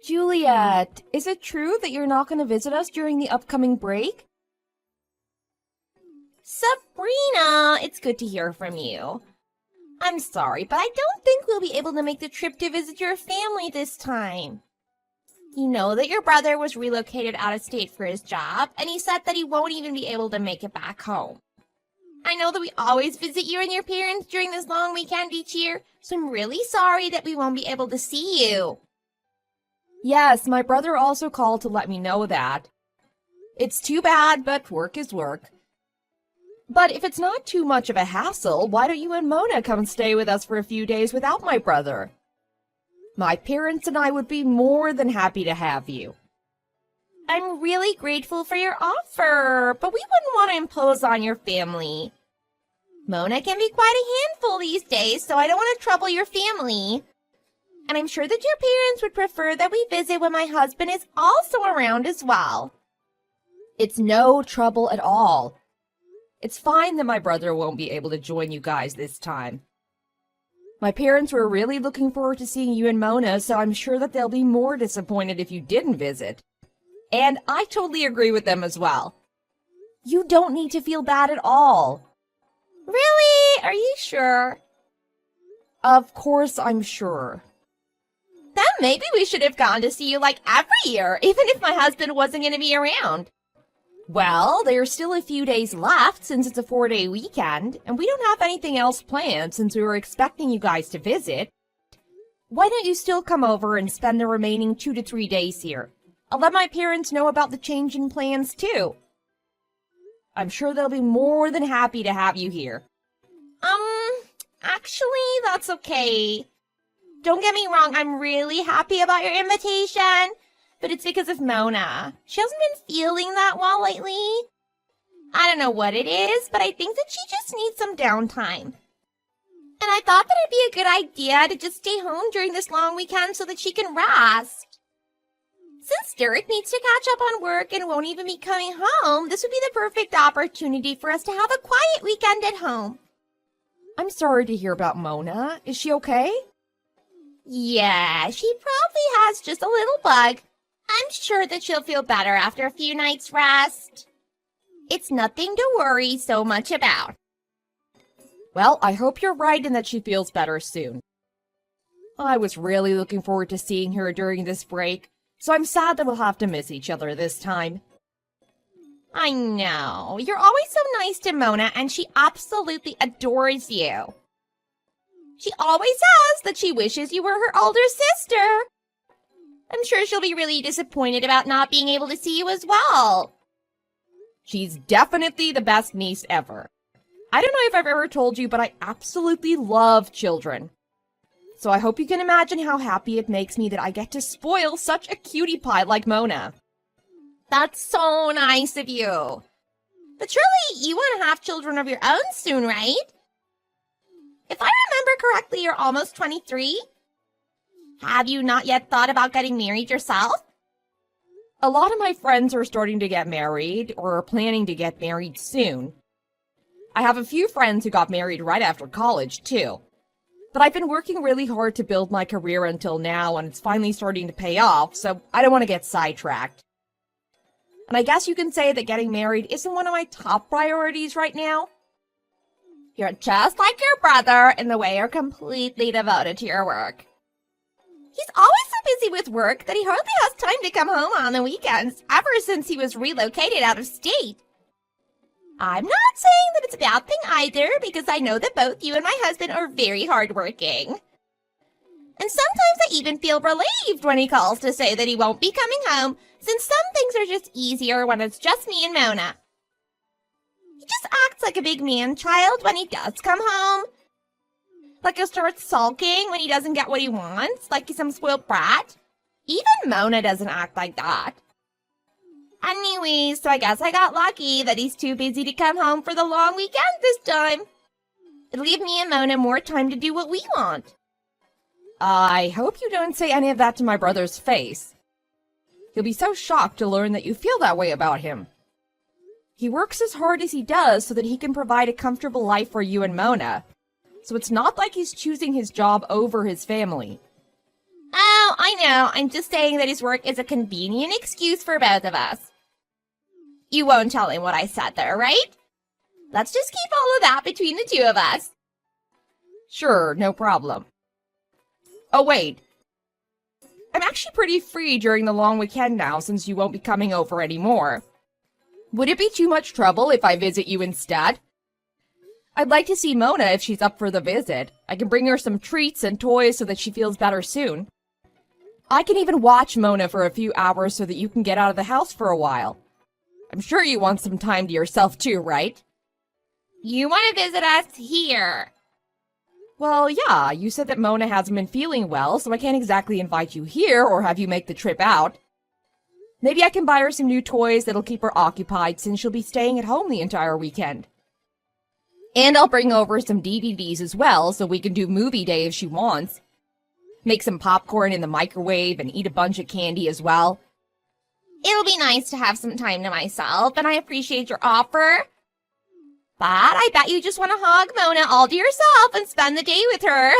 Juliet, is it true that you're not going to visit us during the upcoming break? Sabrina, it's good to hear from you. I'm sorry, but I don't think we'll be able to make the trip to visit your family this time. You know that your brother was relocated out of state for his job, and he said that he won't even be able to make it back home. I know that we always visit you and your parents during this long weekend each year, so I'm really sorry that we won't be able to see you. Yes, my brother also called to let me know that. It's too bad, but work is work. But if it's not too much of a hassle, why don't you and Mona come stay with us for a few days without my brother? My parents and I would be more than happy to have you. I'm really grateful for your offer, but we wouldn't want to impose on your family. Mona can be quite a handful these days, so I don't want to trouble your family. And I'm sure that your parents would prefer that we visit when my husband is also around as well. It's no trouble at all. It's fine that my brother won't be able to join you guys this time. My parents were really looking forward to seeing you and Mona, so I'm sure that they'll be more disappointed if you didn't visit. And I totally agree with them as well. You don't need to feel bad at all. Really? Are you sure? Of course I'm sure. Then maybe we should have gone to see you like every year, even if my husband wasn't going to be around. Well, there's still a few days left since it's a 4-day weekend, and we don't have anything else planned since we were expecting you guys to visit. Why don't you still come over and spend the remaining 2 to 3 days here? I'll let my parents know about the change in plans too. I'm sure they'll be more than happy to have you here. Actually, that's okay. Don't get me wrong, I'm really happy about your invitation. But it's because of Mona. She hasn't been feeling that well lately. I don't know what it is, but I think that she just needs some downtime. And I thought that it'd be a good idea to just stay home during this long weekend so that she can rest. Since Derek needs to catch up on work and won't even be coming home, this would be the perfect opportunity for us to have a quiet weekend at home. I'm sorry to hear about Mona. Is she okay? Yeah, she probably has just a little bug. I'm sure that she'll feel better after a few nights' rest. It's nothing to worry so much about. Well, I hope you're right and that she feels better soon. I was really looking forward to seeing her during this break, so I'm sad that we'll have to miss each other this time. I know. You're always so nice to Mona, and she absolutely adores you. She always says that she wishes you were her older sister. I'm sure she'll be really disappointed about not being able to see you as well. She's definitely the best niece ever. I don't know if I've ever told you, but I absolutely love children. So I hope you can imagine how happy it makes me that I get to spoil such a cutie pie like Mona. That's so nice of you. But surely you want to have children of your own soon, right? If I remember correctly, you're almost 23. Have you not yet thought about getting married yourself? A lot of my friends are starting to get married or are planning to get married soon. I have a few friends who got married right after college, too. But I've been working really hard to build my career until now, and it's finally starting to pay off, so I don't want to get sidetracked. And I guess you can say that getting married isn't one of my top priorities right now. You're just like your brother in the way you're completely devoted to your work. He's always so busy with work that he hardly has time to come home on the weekends ever since he was relocated out of state. I'm not saying that it's a bad thing either, because I know that both you and my husband are very hardworking. And sometimes I even feel relieved when he calls to say that he won't be coming home, since some things are just easier when it's just me and Mona. He just acts like a big man-child when he does come home. Like he'll start sulking when he doesn't get what he wants, like he's some spoiled brat. Even Mona doesn't act like that. Anyways, so I guess I got lucky that he's too busy to come home for the long weekend this time. It'll give me and Mona more time to do what we want. I hope you don't say any of that to my brother's face. He'll be so shocked to learn that you feel that way about him. He works as hard as he does so that he can provide a comfortable life for you and Mona. So it's not like he's choosing his job over his family. Oh, I know. I'm just saying that his work is a convenient excuse for both of us. You won't tell him what I said there, right? Let's just keep all of that between the two of us. Sure, no problem. Oh, wait. I'm actually pretty free during the long weekend now since you won't be coming over anymore. Would it be too much trouble if I visit you instead? I'd like to see Mona if she's up for the visit. I can bring her some treats and toys so that she feels better soon. I can even watch Mona for a few hours so that you can get out of the house for a while. I'm sure you want some time to yourself too, right? You want to visit us here? Well, yeah, you said that Mona hasn't been feeling well, so I can't exactly invite you here or have you make the trip out. Maybe I can buy her some new toys that'll keep her occupied since she'll be staying at home the entire weekend. And I'll bring over some DVDs as well so we can do movie day if she wants. Make some popcorn in the microwave and eat a bunch of candy as well. It'll be nice to have some time to myself, and I appreciate your offer. But I bet you just want to hug Mona all to yourself and spend the day with her.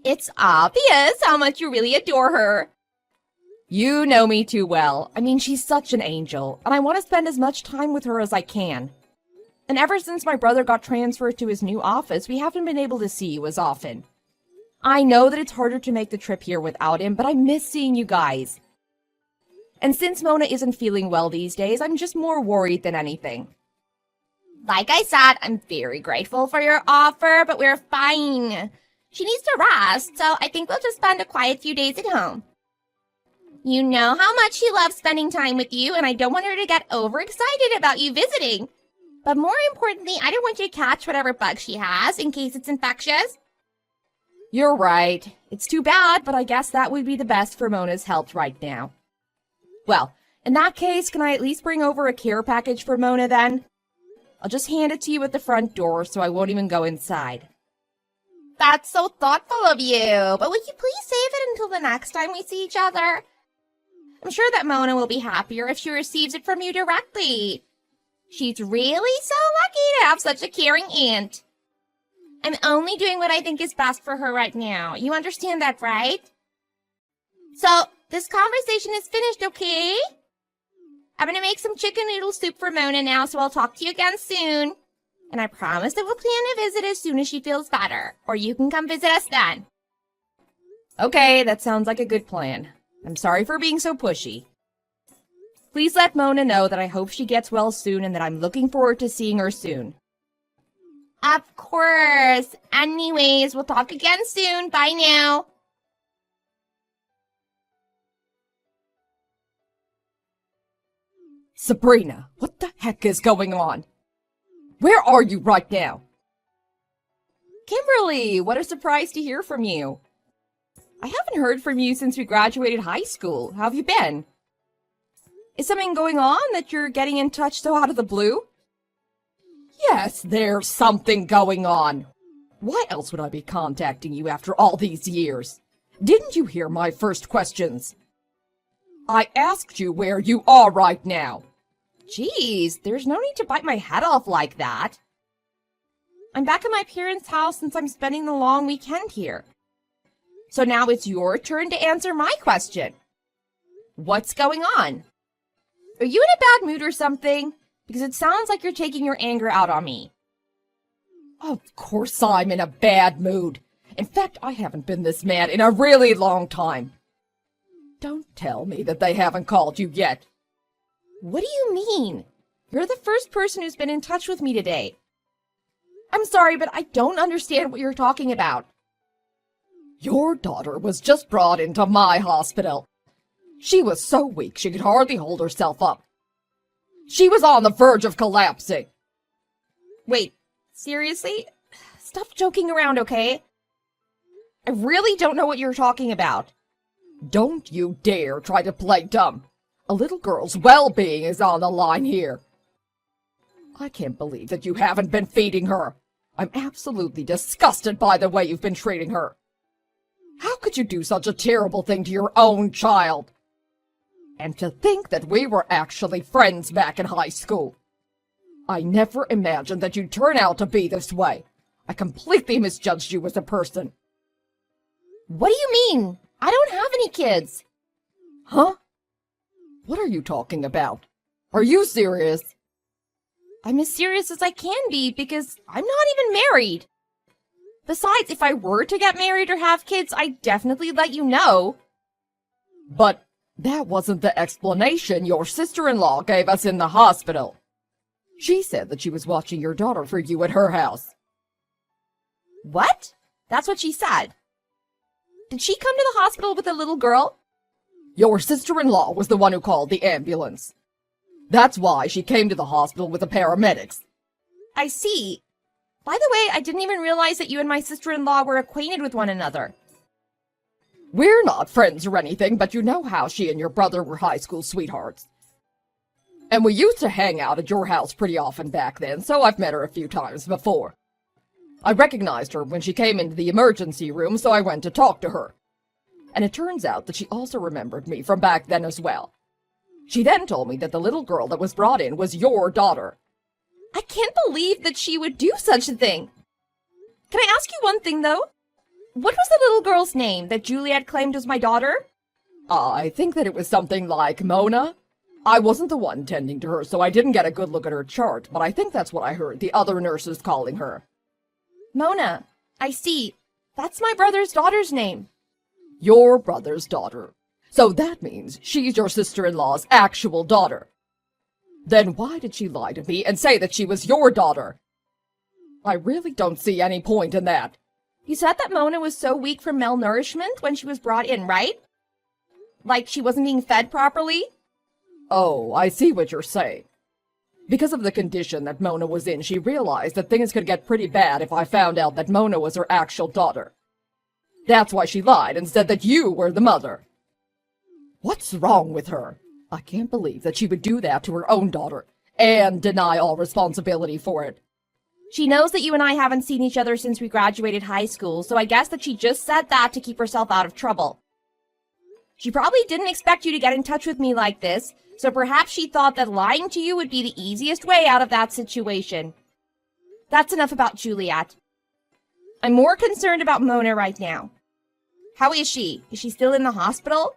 It's obvious how much you really adore her. You know me too well. I mean, she's such an angel, and I want to spend as much time with her as I can. And ever since my brother got transferred to his new office, we haven't been able to see you as often. I know that it's harder to make the trip here without him, but I miss seeing you guys. And since Mona isn't feeling well these days, I'm just more worried than anything. Like I said, I'm very grateful for your offer, but we're fine. She needs to rest, so I think we'll just spend a quiet few days at home. You know how much she loves spending time with you, and I don't want her to get overexcited about you visiting. But more importantly, I don't want you to catch whatever bug she has in case it's infectious. You're right. It's too bad, but I guess that would be the best for Mona's health right now. Well, in that case, can I at least bring over a care package for Mona then? I'll just hand it to you at the front door so I won't even go inside. That's so thoughtful of you, but would you please save it until the next time we see each other? I'm sure that Mona will be happier if she receives it from you directly. She's really so lucky to have such a caring aunt. I'm only doing what I think is best for her right now. You understand that, right? So, this conversation is finished, okay? I'm gonna make some chicken noodle soup for Mona now, so I'll talk to you again soon. And I promise that we'll plan a visit as soon as she feels better, or you can come visit us then. Okay, that sounds like a good plan. I'm sorry for being so pushy. Please let Mona know that I hope she gets well soon and that I'm looking forward to seeing her soon. Of course. Anyways, we'll talk again soon. Bye now. Sabrina, what the heck is going on? Where are you right now? Kimberly, what a surprise to hear from you. I haven't heard from you since we graduated high school. How have you been? Is something going on that you're getting in touch so out of the blue? Yes, there's something going on. Why else would I be contacting you after all these years? Didn't you hear my first questions? I asked you where you are right now. Geez, there's no need to bite my head off like that. I'm back at my parents' house since I'm spending the long weekend here. So now it's your turn to answer my question. What's going on? Are you in a bad mood or something? Because it sounds like you're taking your anger out on me. Of course I'm in a bad mood. In fact, I haven't been this mad in a really long time. Don't tell me that they haven't called you yet. What do you mean? You're the first person who's been in touch with me today. I'm sorry, but I don't understand what you're talking about. Your daughter was just brought into my hospital. She was so weak she could hardly hold herself up. She was on the verge of collapsing. Wait, seriously? Stop joking around, okay? I really don't know what you're talking about. Don't you dare try to play dumb. A little girl's well-being is on the line here. I can't believe that you haven't been feeding her. I'm absolutely disgusted by the way you've been treating her. How could you do such a terrible thing to your own child? And to think that we were actually friends back in high school. I never imagined that you'd turn out to be this way. I completely misjudged you as a person. What do you mean? I don't have any kids. Huh? What are you talking about? Are you serious? I'm as serious as I can be because I'm not even married. Besides, if I were to get married or have kids, I'd definitely let you know. But that wasn't the explanation your sister-in-law gave us in the hospital. She said that she was watching your daughter for you at her house. What? That's what she said. Did she come to the hospital with a little girl? Your sister-in-law was the one who called the ambulance. That's why she came to the hospital with the paramedics. I see. By the way, I didn't even realize that you and my sister-in-law were acquainted with one another. We're not friends or anything, but you know how she and your brother were high school sweethearts. And we used to hang out at your house pretty often back then, so I've met her a few times before. I recognized her when she came into the emergency room, so I went to talk to her. And it turns out that she also remembered me from back then as well. She then told me that the little girl that was brought in was your daughter. I can't believe that she would do such a thing. Can I ask you one thing, though? What was the little girl's name that Juliet claimed was my daughter? I think that it was something like Mona. I wasn't the one tending to her, so I didn't get a good look at her chart, but I think that's what I heard the other nurses calling her. Mona. I see. That's my brother's daughter's name. Your brother's daughter. So that means she's your sister-in-law's actual daughter. Then why did she lie to me and say that she was your daughter? I really don't see any point in that. You said that Mona was so weak from malnourishment when she was brought in, right? Like she wasn't being fed properly? Oh, I see what you're saying. Because of the condition that Mona was in, she realized that things could get pretty bad if I found out that Mona was her actual daughter. That's why she lied and said that you were the mother. What's wrong with her? I can't believe that she would do that to her own daughter and deny all responsibility for it. She knows that you and I haven't seen each other since we graduated high school, so I guess that she just said that to keep herself out of trouble. She probably didn't expect you to get in touch with me like this, so perhaps she thought that lying to you would be the easiest way out of that situation. That's enough about Juliet. I'm more concerned about Mona right now. How is she? Is she still in the hospital?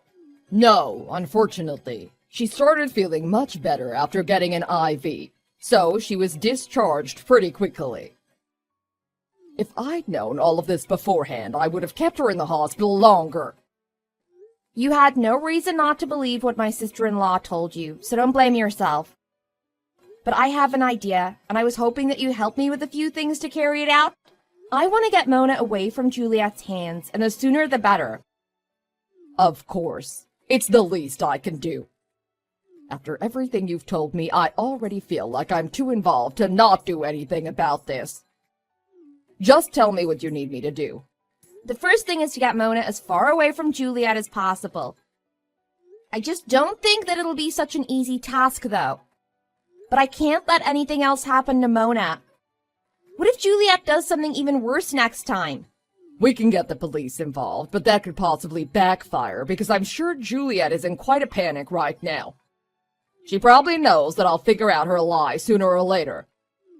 No, unfortunately. She started feeling much better after getting an IV, so she was discharged pretty quickly. If I'd known all of this beforehand, I would have kept her in the hospital longer. You had no reason not to believe what my sister-in-law told you, so don't blame yourself. But I have an idea, and I was hoping that you'd help me with a few things to carry it out. I want to get Mona away from Juliet's hands, and the sooner the better. Of course. It's the least I can do. After everything you've told me, I already feel like I'm too involved to not do anything about this. Just tell me what you need me to do. The first thing is to get Mona as far away from Juliet as possible. I just don't think that it'll be such an easy task, though. But I can't let anything else happen to Mona. What if Juliet does something even worse next time? We can get the police involved, but that could possibly backfire because I'm sure Juliet is in quite a panic right now. She probably knows that I'll figure out her lie sooner or later.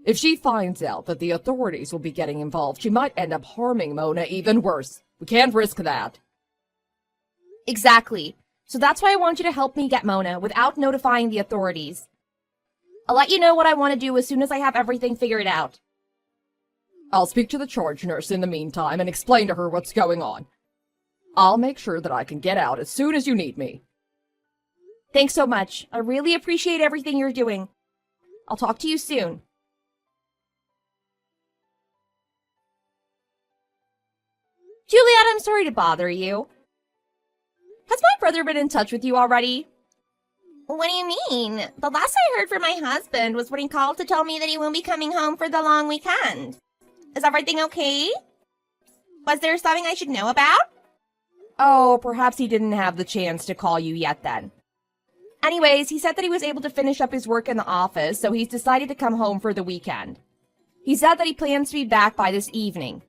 If she finds out that the authorities will be getting involved, she might end up harming Mona even worse. We can't risk that. Exactly. So that's why I want you to help me get Mona without notifying the authorities. I'll let you know what I want to do as soon as I have everything figured out. I'll speak to the charge nurse in the meantime and explain to her what's going on. I'll make sure that I can get out as soon as you need me. Thanks so much. I really appreciate everything you're doing. I'll talk to you soon. Juliet, I'm sorry to bother you. Has my brother been in touch with you already? What do you mean? The last I heard from my husband was when he called to tell me that he won't be coming home for the long weekend. Is everything okay? Was there something I should know about? Oh, perhaps he didn't have the chance to call you yet then. Anyways, he said that he was able to finish up his work in the office, so he's decided to come home for the weekend. He said that he plans to be back by this evening.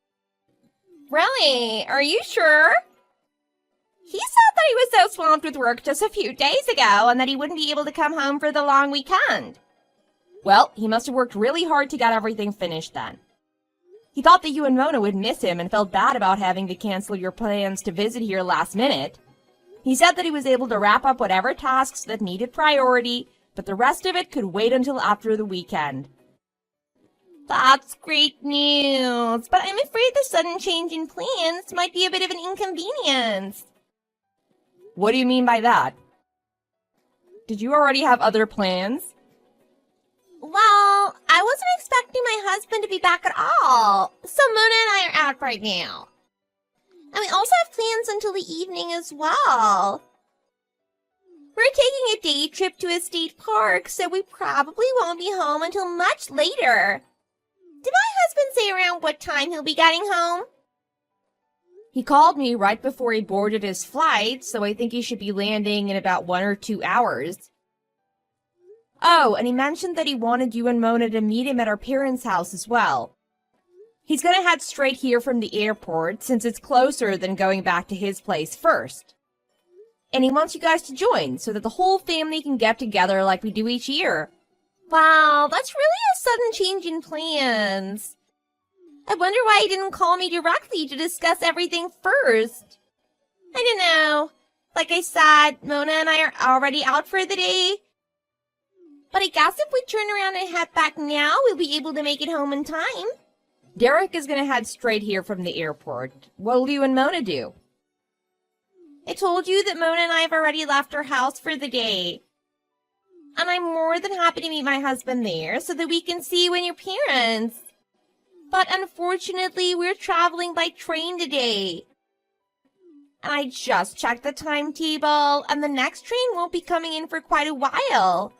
Really? Are you sure? He said that he was so swamped with work just a few days ago and that he wouldn't be able to come home for the long weekend. Well, he must have worked really hard to get everything finished then. He thought that you and Mona would miss him and felt bad about having to cancel your plans to visit here last minute. He said that he was able to wrap up whatever tasks that needed priority, but the rest of it could wait until after the weekend. That's great news, but I'm afraid the sudden change in plans might be a bit of an inconvenience. What do you mean by that? Did you already have other plans? Well, I wasn't expecting my husband to be back at all, so Mona and I are out right now. And we also have plans until the evening as well. We're taking a day trip to a state park, so we probably won't be home until much later. Did my husband say around what time he'll be getting home? He called me right before he boarded his flight, so I think he should be landing in about 1 or 2 hours. Oh, and he mentioned that he wanted you and Mona to meet him at our parents' house as well. He's gonna head straight here from the airport, since it's closer than going back to his place first. And he wants you guys to join, so that the whole family can get together like we do each year. Wow, that's really a sudden change in plans. I wonder why he didn't call me directly to discuss everything first. I don't know. Like I said, Mona and I are already out for the day. But I guess if we turn around and head back now, we'll be able to make it home in time. Derek is gonna head straight here from the airport. What'll you and Mona do? I told you that Mona and I have already left our house for the day. And I'm more than happy to meet my husband there so that we can see you and your parents. But unfortunately, we're traveling by train today. And I just checked the timetable, and the next train won't be coming in for quite a while.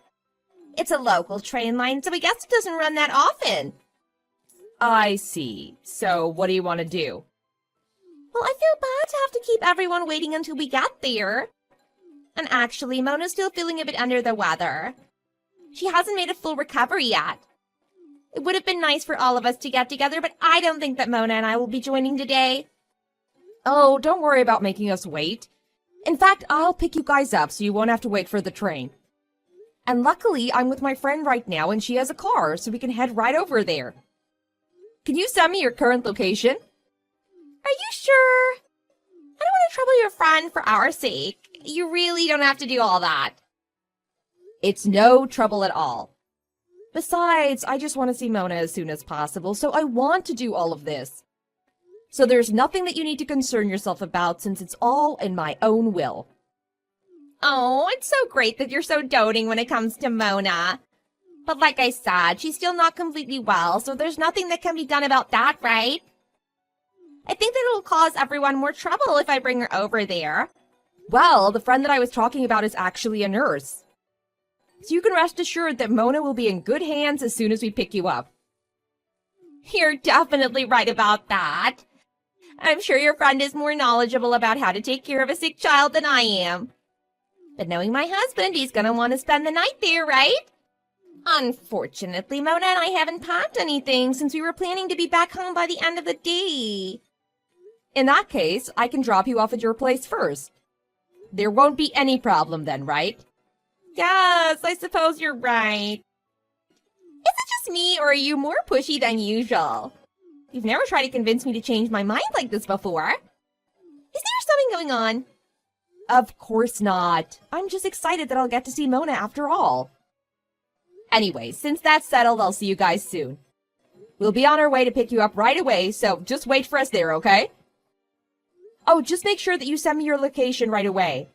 It's a local train line, so I guess it doesn't run that often. I see. So what do you want to do? Well, I feel bad to have to keep everyone waiting until we get there. And actually, Mona's still feeling a bit under the weather. She hasn't made a full recovery yet. It would have been nice for all of us to get together, but I don't think that Mona and I will be joining today. Oh, don't worry about making us wait. In fact, I'll pick you guys up so you won't have to wait for the train. And luckily, I'm with my friend right now and she has a car, so we can head right over there. Can you send me your current location? Are you sure? I don't want to trouble your friend for our sake. You really don't have to do all that. It's no trouble at all. Besides, I just want to see Mona as soon as possible, so I want to do all of this. So there's nothing that you need to concern yourself about since it's all in my own will. Oh, it's so great that you're so doting when it comes to Mona. But like I said, she's still not completely well, so there's nothing that can be done about that, right? I think that it'll cause everyone more trouble if I bring her over there. Well, the friend that I was talking about is actually a nurse. So you can rest assured that Mona will be in good hands as soon as we pick you up. You're definitely right about that. I'm sure your friend is more knowledgeable about how to take care of a sick child than I am. But knowing my husband, he's gonna want to spend the night there, right? Unfortunately, Mona and I haven't packed anything since we were planning to be back home by the end of the day. In that case, I can drop you off at your place first. There won't be any problem then, right? Yes, I suppose you're right. Is it just me, or are you more pushy than usual? You've never tried to convince me to change my mind like this before. Is there something going on? Of course not. I'm just excited that I'll get to see Mona after all. Anyway, since that's settled, I'll see you guys soon. We'll be on our way to pick you up right away, so just wait for us there, okay? Oh, just make sure that you send me your location right away.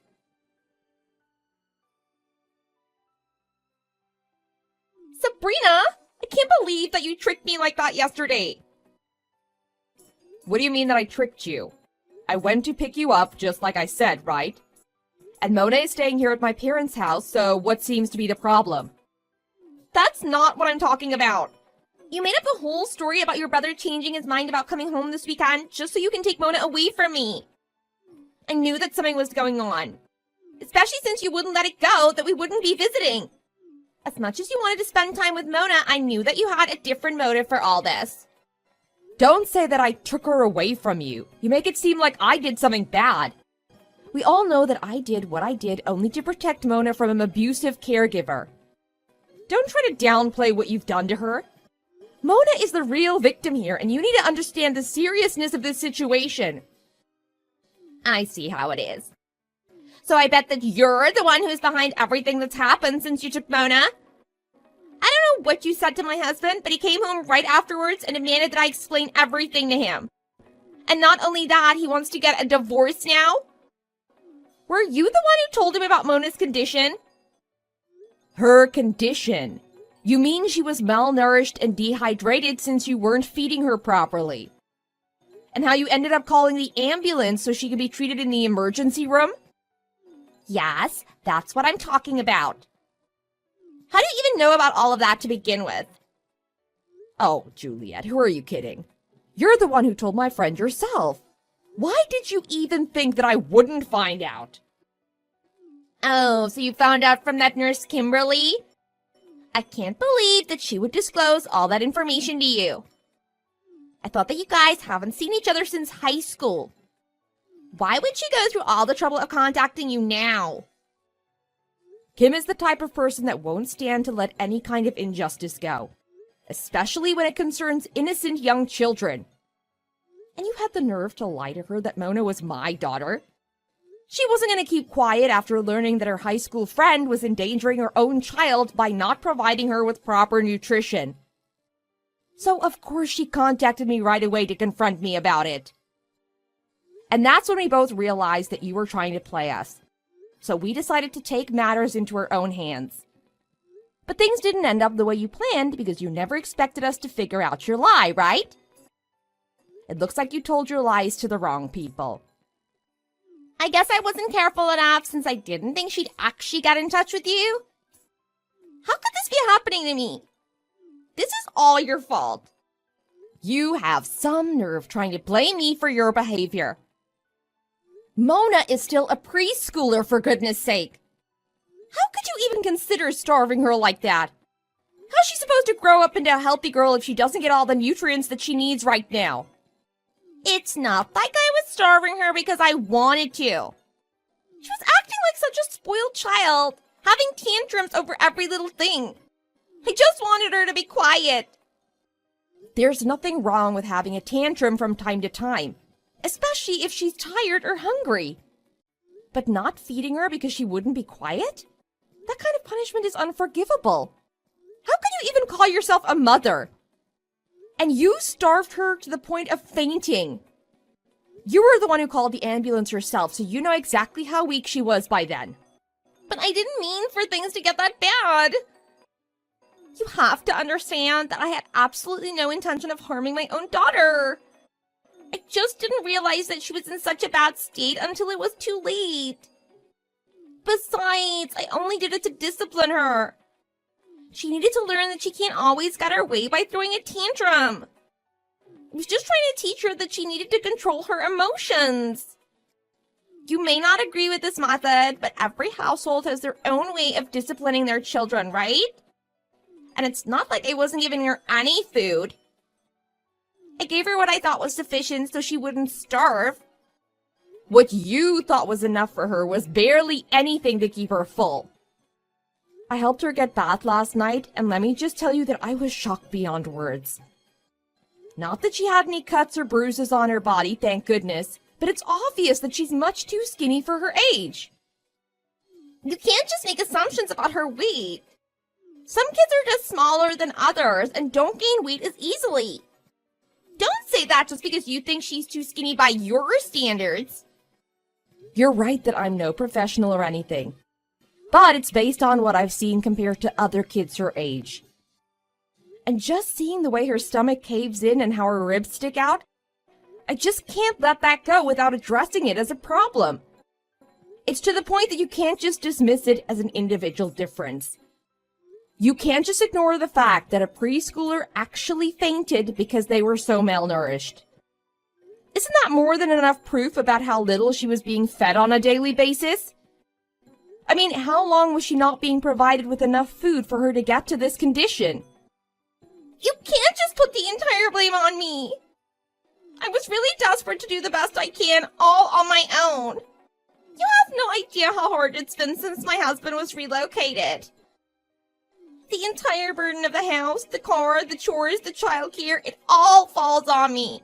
Sabrina, I can't believe that you tricked me like that yesterday. What do you mean that I tricked you? I went to pick you up, just like I said, right? And Mona is staying here at my parents' house, so what seems to be the problem? That's not what I'm talking about. You made up a whole story about your brother changing his mind about coming home this weekend just so you can take Mona away from me. I knew that something was going on. Especially since you wouldn't let it go that we wouldn't be visiting. As much as you wanted to spend time with Mona, I knew that you had a different motive for all this. Don't say that I took her away from you. You make it seem like I did something bad. We all know that I did what I did only to protect Mona from an abusive caregiver. Don't try to downplay what you've done to her. Mona is the real victim here, and you need to understand the seriousness of this situation. I see how it is. So I bet that you're the one who's behind everything that's happened since you took Mona? I don't know what you said to my husband, but he came home right afterwards and demanded that I explain everything to him. And not only that, he wants to get a divorce now. Were you the one who told him about Mona's condition? Her condition? You mean she was malnourished and dehydrated since you weren't feeding her properly? And how you ended up calling the ambulance so she could be treated in the emergency room? Yes, that's what I'm talking about. How do you even know about all of that to begin with? Oh, Juliet, who are you kidding? You're the one who told my friend yourself. Why did you even think that I wouldn't find out? Oh, so you found out from that nurse Kimberly? I can't believe that she would disclose all that information to you. I thought that you guys haven't seen each other since high school. Why would she go through all the trouble of contacting you now? Kim is the type of person that won't stand to let any kind of injustice go, especially when it concerns innocent young children. And you had the nerve to lie to her that Mona was my daughter. She wasn't going to keep quiet after learning that her high school friend was endangering her own child by not providing her with proper nutrition. So of course she contacted me right away to confront me about it. And that's when we both realized that you were trying to play us. So we decided to take matters into our own hands. But things didn't end up the way you planned because you never expected us to figure out your lie, right? It looks like you told your lies to the wrong people. I guess I wasn't careful enough since I didn't think she'd actually get in touch with you. How could this be happening to me? This is all your fault. You have some nerve trying to blame me for your behavior. Mona is still a preschooler, for goodness sake. How could you even consider starving her like that? How's she supposed to grow up into a healthy girl if she doesn't get all the nutrients that she needs right now? It's not like I was starving her because I wanted to. She was acting like such a spoiled child, having tantrums over every little thing. I just wanted her to be quiet. There's nothing wrong with having a tantrum from time to time, especially if she's tired or hungry. But not feeding her because she wouldn't be quiet? That kind of punishment is unforgivable. How can you even call yourself a mother? And you starved her to the point of fainting. You were the one who called the ambulance yourself, so you know exactly how weak she was by then. But I didn't mean for things to get that bad. You have to understand that I had absolutely no intention of harming my own daughter. I just didn't realize that she was in such a bad state until it was too late. Besides, I only did it to discipline her. She needed to learn that she can't always get her way by throwing a tantrum. I was just trying to teach her that she needed to control her emotions. You may not agree with this method, but every household has their own way of disciplining their children, right? And it's not like I wasn't giving her any food. I gave her what I thought was sufficient so she wouldn't starve. What you thought was enough for her was barely anything to keep her full. I helped her get bath last night, and let me just tell you that I was shocked beyond words. Not that she had any cuts or bruises on her body, thank goodness, but it's obvious that she's much too skinny for her age. You can't just make assumptions about her weight. Some kids are just smaller than others and don't gain weight as easily. Don't say that just because you think she's too skinny by your standards. You're right that I'm no professional or anything, but it's based on what I've seen compared to other kids her age. And just seeing the way her stomach caves in and how her ribs stick out, I just can't let that go without addressing it as a problem. It's to the point that you can't just dismiss it as an individual difference. You can't just ignore the fact that a preschooler actually fainted because they were so malnourished. Isn't that more than enough proof about how little she was being fed on a daily basis? I mean, how long was she not being provided with enough food for her to get to this condition? You can't just put the entire blame on me. I was really desperate to do the best I can all on my own. You have no idea how hard it's been since my husband was relocated. The entire burden of the house, the car, the chores, the childcare, it all falls on me.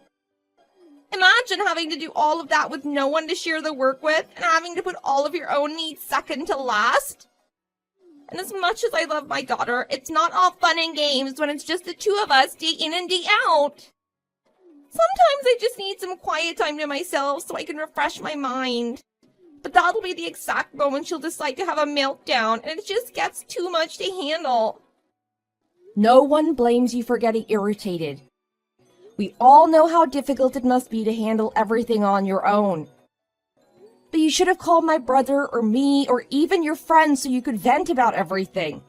Imagine having to do all of that with no one to share the work with and having to put all of your own needs second to last. And as much as I love my daughter, it's not all fun and games when it's just the two of us day in and day out. Sometimes I just need some quiet time to myself so I can refresh my mind. But that'll be the exact moment she'll decide to have a meltdown, and it just gets too much to handle. No one blames you for getting irritated. We all know how difficult it must be to handle everything on your own. But you should have called my brother or me or even your friends so you could vent about everything.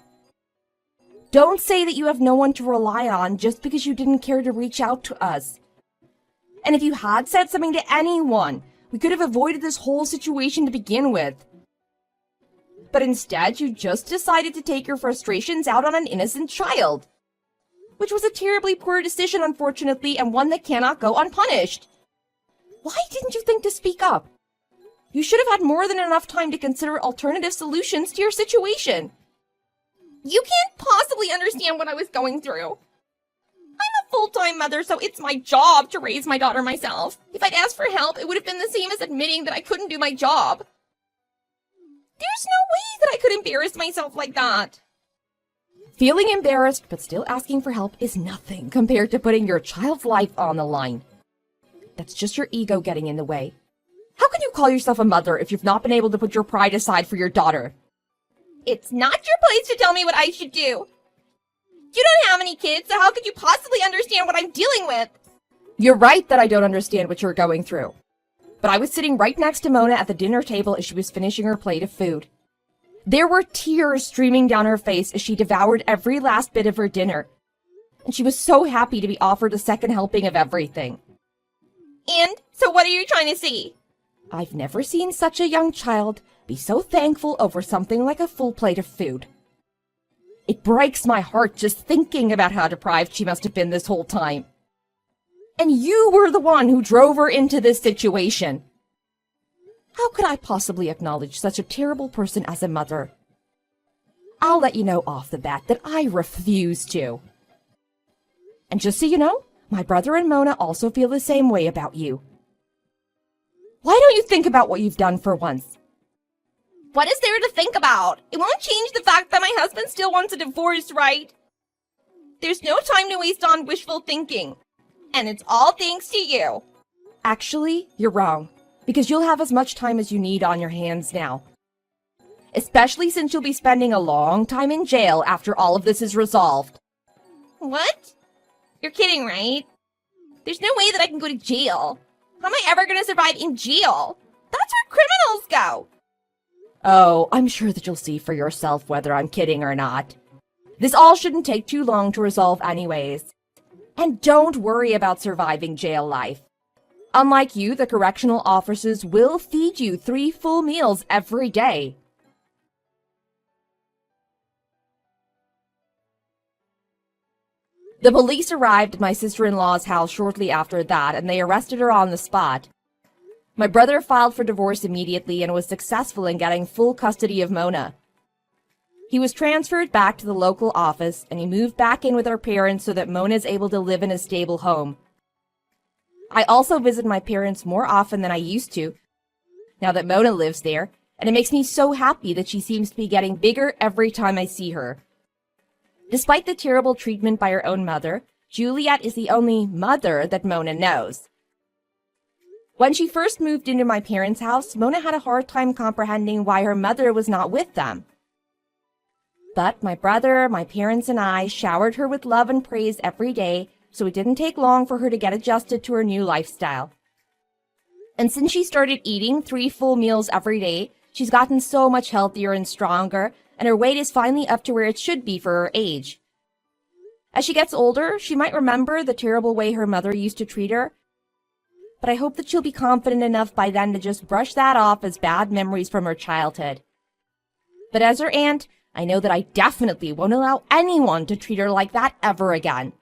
Don't say that you have no one to rely on just because you didn't care to reach out to us. And if you had said something to anyone, we could have avoided this whole situation to begin with. But instead, you just decided to take your frustrations out on an innocent child. Which was a terribly poor decision, unfortunately, and one that cannot go unpunished. Why didn't you think to speak up? You should have had more than enough time to consider alternative solutions to your situation. You can't possibly understand what I was going through. I'm a full-time mother, so it's my job to raise my daughter myself. If I'd asked for help, it would have been the same as admitting that I couldn't do my job. There's no way that I could embarrass myself like that. Feeling embarrassed but still asking for help is nothing compared to putting your child's life on the line. That's just your ego getting in the way. How can you call yourself a mother if you've not been able to put your pride aside for your daughter? It's not your place to tell me what I should do. You don't have any kids, so how could you possibly understand what I'm dealing with? You're right that I don't understand what you're going through. But I was sitting right next to Mona at the dinner table as she was finishing her plate of food. There were tears streaming down her face as she devoured every last bit of her dinner. And she was so happy to be offered a second helping of everything. And so what are you trying to say? I've never seen such a young child be so thankful over something like a full plate of food. It breaks my heart just thinking about how deprived she must have been this whole time. And you were the one who drove her into this situation. How could I possibly acknowledge such a terrible person as a mother? I'll let you know off the bat that I refuse to. And just so you know, my brother and Mona also feel the same way about you. Why don't you think about what you've done for once? What is there to think about? It won't change the fact that my husband still wants a divorce, right? There's no time to waste on wishful thinking. And it's all thanks to you. Actually, you're wrong, because you'll have as much time as you need on your hands now. Especially since you'll be spending a long time in jail after all of this is resolved. What? You're kidding, right? There's no way that I can go to jail. How am I ever going to survive in jail? That's where criminals go. Oh, I'm sure that you'll see for yourself whether I'm kidding or not. This all shouldn't take too long to resolve anyways. And don't worry about surviving jail life. Unlike you, the correctional officers will feed you 3 full meals every day. The police arrived at my sister-in-law's house shortly after that, and they arrested her on the spot. My brother filed for divorce immediately and was successful in getting full custody of Mona. He was transferred back to the local office, and he moved back in with our parents so that Mona is able to live in a stable home. I also visit my parents more often than I used to, now that Mona lives there, and it makes me so happy that she seems to be getting bigger every time I see her. Despite the terrible treatment by her own mother, Juliet is the only mother that Mona knows. When she first moved into my parents' house, Mona had a hard time comprehending why her mother was not with them. But my brother, my parents, and I showered her with love and praise every day, so it didn't take long for her to get adjusted to her new lifestyle. And since she started eating 3 full meals every day, she's gotten so much healthier and stronger, and her weight is finally up to where it should be for her age. As she gets older, she might remember the terrible way her mother used to treat her, but I hope that she'll be confident enough by then to just brush that off as bad memories from her childhood. But as her aunt, I know that I definitely won't allow anyone to treat her like that ever again.